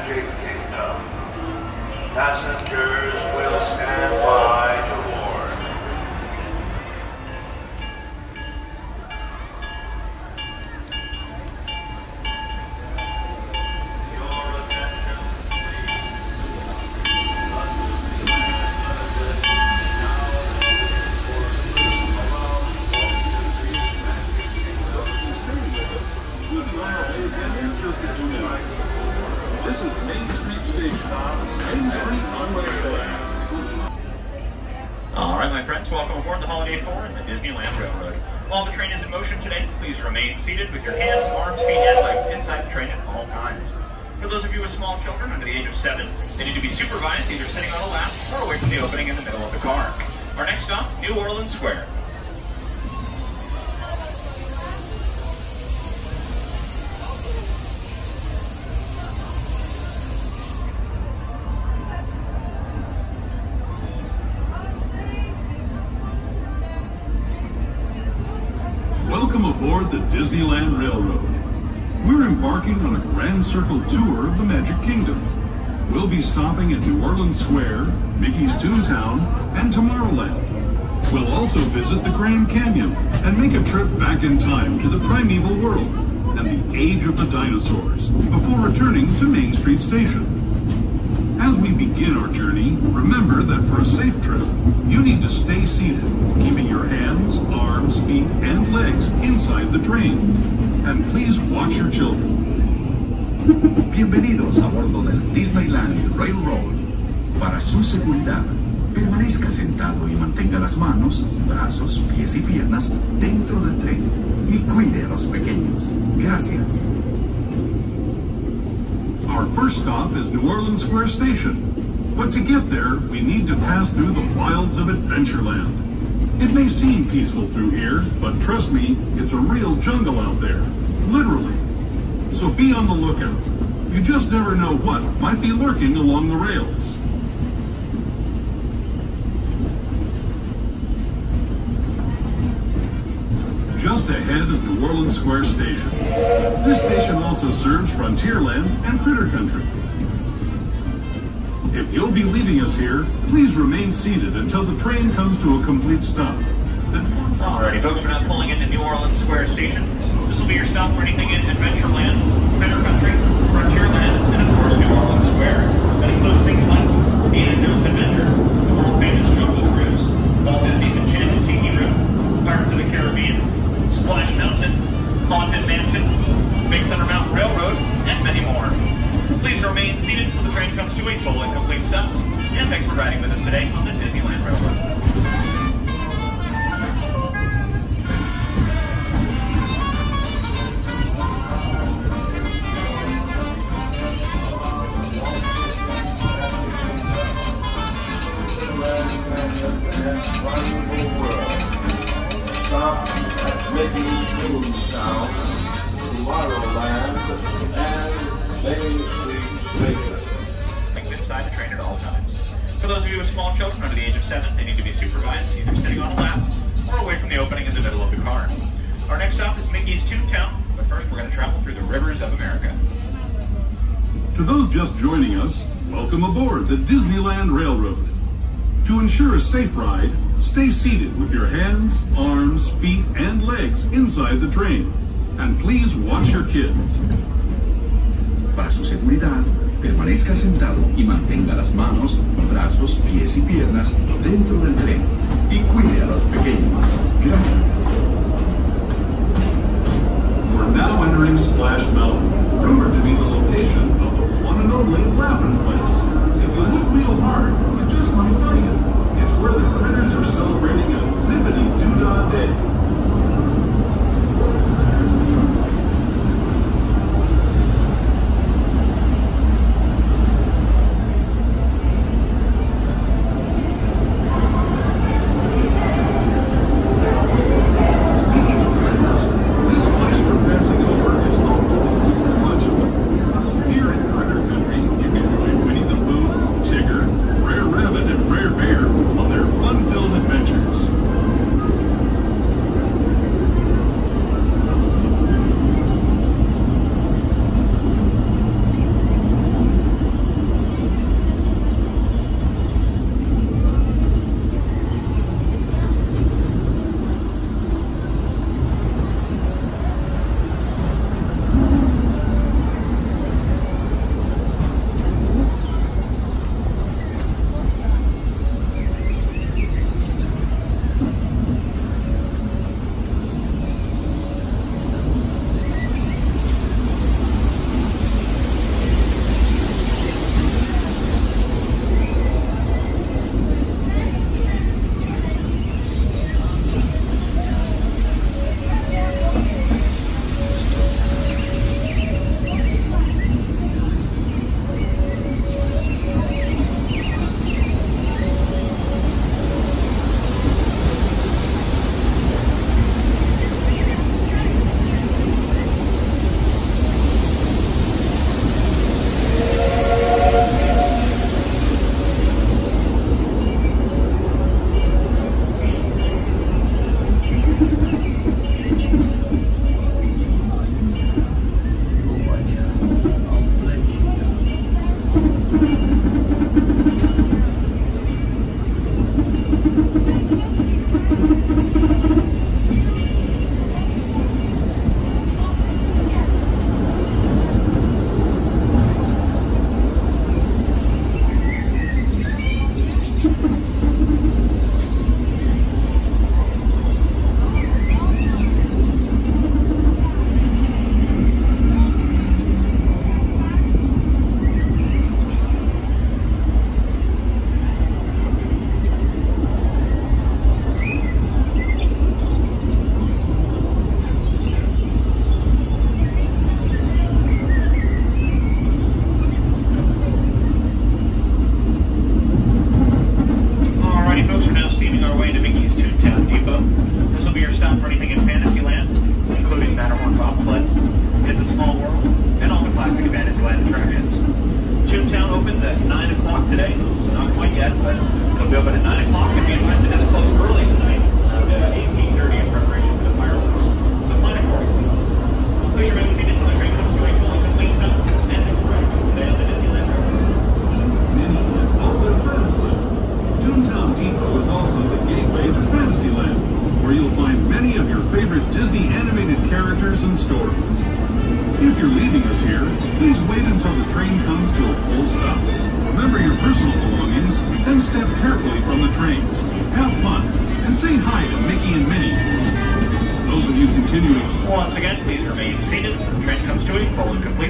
Magic Kingdom. Passengers will stand by to board. Your attention, This is Main Street Station. Main Street on my side. All right, my friends, welcome aboard the Holiday Tour in the Disneyland Railroad. While the train is in motion today, please remain seated with your hands, arms, feet, and legs inside the train at all times. For those of you with small children under the age of 7, they need to be supervised either sitting on a lap or away from the opening in the middle of the car. Our next stop, New Orleans Square. Welcome aboard the Disneyland Railroad. We're embarking on a grand circle tour of the Magic Kingdom. We'll be stopping at New Orleans Square, Mickey's Toontown, and Tomorrowland. We'll also visit the Grand Canyon and make a trip back in time to the primeval world and the age of the dinosaurs before returning to Main Street Station. As we begin our journey, remember that for a safe trip, you need to stay seated, keeping your hands, arms, feet, and legs inside the train. And please watch your children. Bienvenidos a bordo del Disneyland Railroad. Para su seguridad, permanezca sentado y mantenga las manos, brazos, pies y piernas dentro del tren. Y cuide a los pequeños. Gracias. Our first stop is New Orleans Square Station. But to get there, we need to pass through the wilds of Adventureland. It may seem peaceful through here, but trust me, it's a real jungle out there. Literally. So be on the lookout. You just never know what might be lurking along the rails. Just ahead is New Orleans Square Station. This station also serves Frontierland and Critter Country. If you'll be leaving us here, please remain seated until the train comes to a complete stop. Alrighty, folks, we're now pulling into New Orleans Square Station. This will be your stop for anything in Adventureland, Critter Country, Frontierland, and of course New Orleans Square. That includes things like Indiana Jones Adventure, the world-famous Jungle Cruise, Walt Disney's Enchanted Tiki Room, Pirates of the Caribbean, Splash Mountain, Haunted Mansion, Big Thunder Mountain Railroad, and many more. Please remain seated until the train comes to a full and complete stop. And thanks for riding with us today on the Disneyland Railroad. Stop at Mickey's Toontown, Tomorrowland, and Main Street Station. Things inside the train at all times. For those of you with small children under the age of 7, they need to be supervised either sitting on a lap or away from the opening in the middle of the car. Our next stop is Mickey's Toontown, but first we're going to travel through the rivers of America. To those just joining us, welcome aboard the Disneyland Railroad. To ensure a safe ride, stay seated with your hands, arms, feet, and legs inside the train. And please watch your kids. Para su seguridad, permanezca sentado y mantenga las manos, brazos, pies y piernas dentro del tren. Y cuide a los pequeños. Gracias. We're now entering Splash Mountain, rumored to be the location of the one and only Laughing Place. If you look real hard, you just might find it. It's where the critters are celebrating a zippity-doo-dah day. Speaking of critters, this place we're passing over is home to the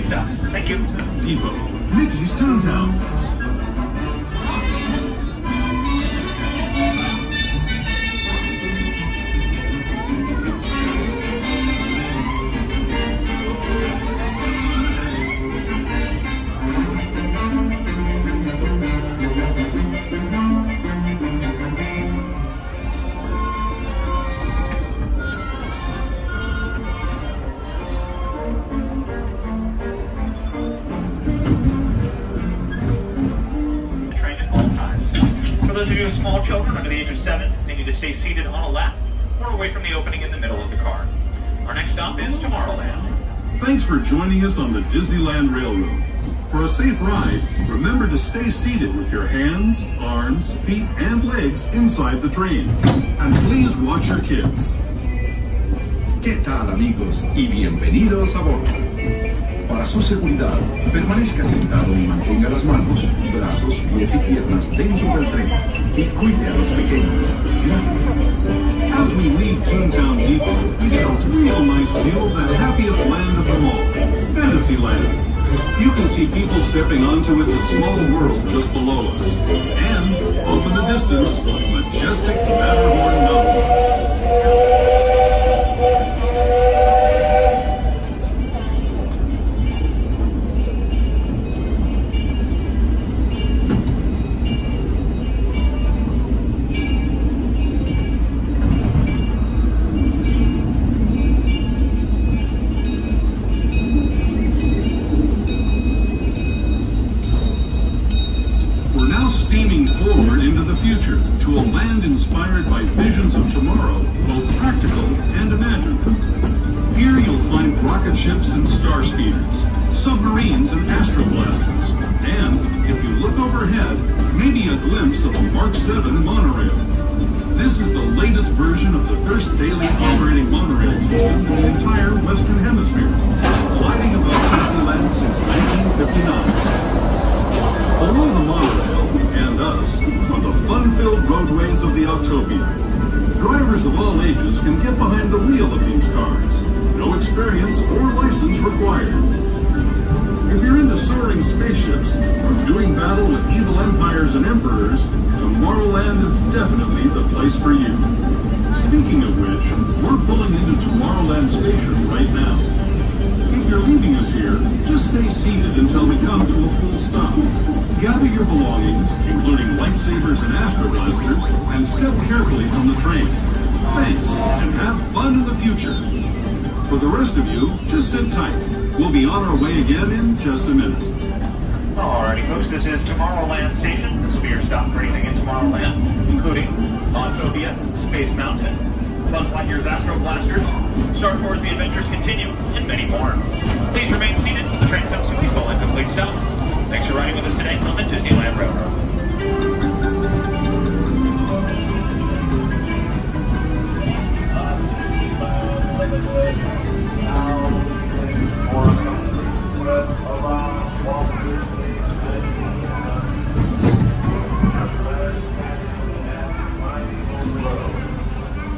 stop. Thank you. Depot, Mickey's Toontown. For those of you with small children under the age of 7, they need to stay seated on a lap or away from the opening in the middle of the car. Our next stop is Tomorrowland. Thanks for joining us on the Disneyland Railroad. For a safe ride, remember to stay seated with your hands, arms, feet, and legs inside the train. And please watch your kids. ¿Qué tal, amigos? Y bienvenidos a bordo. Para su seguridad, permanezca sentado y mantenga las manos, brazos, pies y piernas dentro del tren y cuide a los pequeños. Gracias. As we leave Toontown Depot, we get a real nice view of the happiest land of them all, Fantasyland. You can see people stepping onto It's a Small World just below us. And, off in the distance, majestic Matterhorn Mountain. Steaming forward into the future to a land inspired by visions of tomorrow, both practical and imagined. Here you'll find rocket ships and star speeders, submarines and astroblasters, and, if you look overhead, maybe a glimpse of a Mark 7 monorail. This is the latest version of the first daily operating monorail system in the entire Western Hemisphere, gliding above Disneyland since 1959. Below the monorail, and us, are the fun-filled roadways of the Autopia. Drivers of all ages can get behind the wheel of these cars. No experience or license required. If you're into soaring spaceships or doing battle with evil empires and emperors, Tomorrowland is definitely the place for you. Speaking of which, we're pulling into Tomorrowland Station right now. If you're leaving us here, just stay seated until we come to a full stop. Gather your belongings, including lightsabers and astroblasters, and step carefully from the train. Thanks, and have fun in the future. For the rest of you, just sit tight. We'll be on our way again in just a minute. Alrighty, folks, this is Tomorrowland Station. This will be your stop for anything in Tomorrowland, including Autopia, Space Mountain, Buzz Lightyear's Astro Blasters, Star Tours The Adventures Continue, and many more. Please remain seated. The train comes to a full and complete stop. Thanks for riding with us today on the Disneyland Railroad.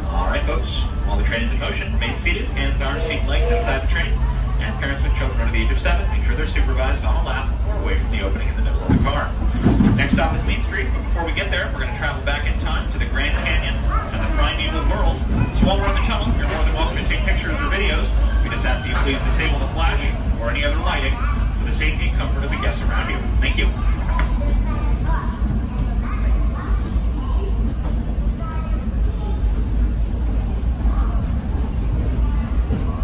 Alright, folks, while the train is in motion, remain seated, hands, arms, feet, and legs inside the train, and parents with children under the age of 7, make sure they're supervised on a lap or away from the opening in the middle of the car. Next stop is Main Street, but before we get there, we're going to travel back in time to the Grand Canyon and the primeval world. So while we're in the tunnel, you're more than welcome to take pictures or videos. We just ask that you please disable the flash or any other lighting for the safety and comfort of the guests around you. Thank you.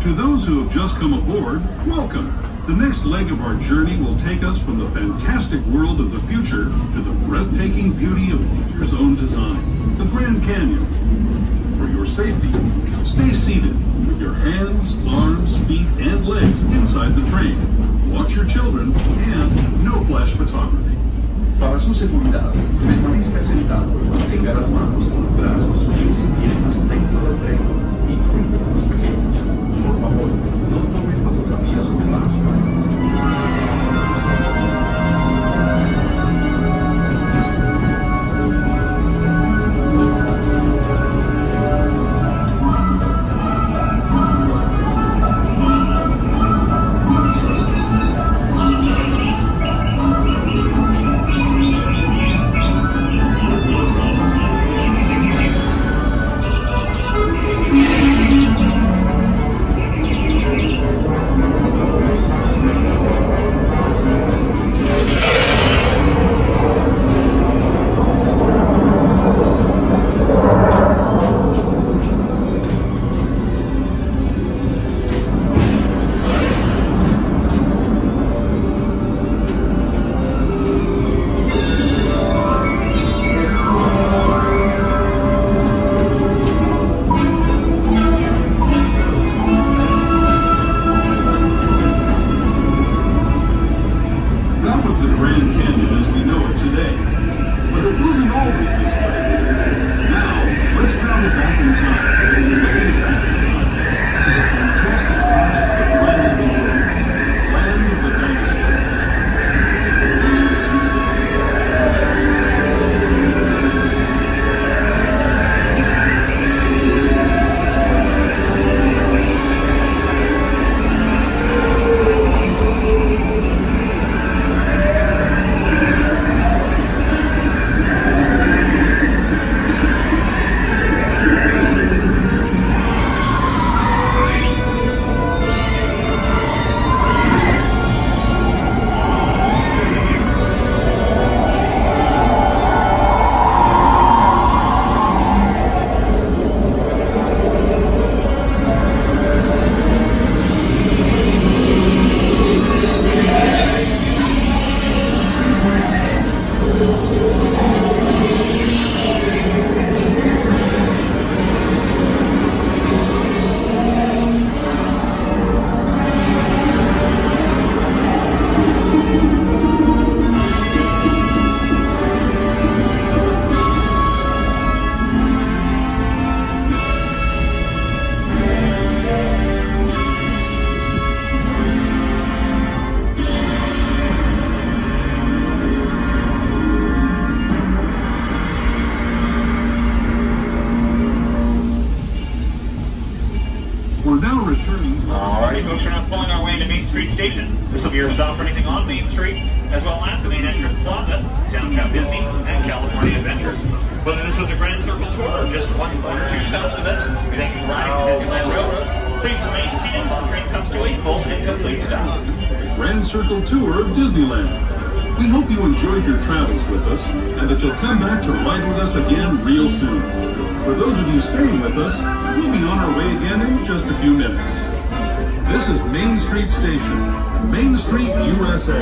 To those who have just come aboard, welcome. The next leg of our journey will take us from the fantastic world of the future to the breathtaking beauty of nature's own design, the Grand Canyon. For your safety, stay seated with your hands, arms, feet, and legs inside the train. Watch your children and no flash photography. Para su seguridad, permanezca sentado y mantenga las manos, brazos, pies y piernas dentro del tren y cuide a los pequeños. Por favor, no tome fotografías con flash. was the Grand Canyon as we know it today. But it wasn't always this way. Now, let's travel back in time, way back in time, to the fantastic past of the primeval world, land of the dinosaurs. We're now returning to Alrighty, folks, we're now pulling our way into Main Street Station. This will be your stop for anything on Main Street, as well as the main entrance plaza, downtown Disney, and California Adventures. Whether this was a Grand Circle tour or just one or two stops with us, we thank you for riding the Disneyland Railroad. Please remain seated as the train comes to a full and complete stop. Grand Circle tour of Disneyland. We hope you enjoyed your travels with us and that you'll come back to ride with us again real soon. For those of you staying with us, we'll be on our way again in just a few minutes. This is Main Street Station, Main Street, USA.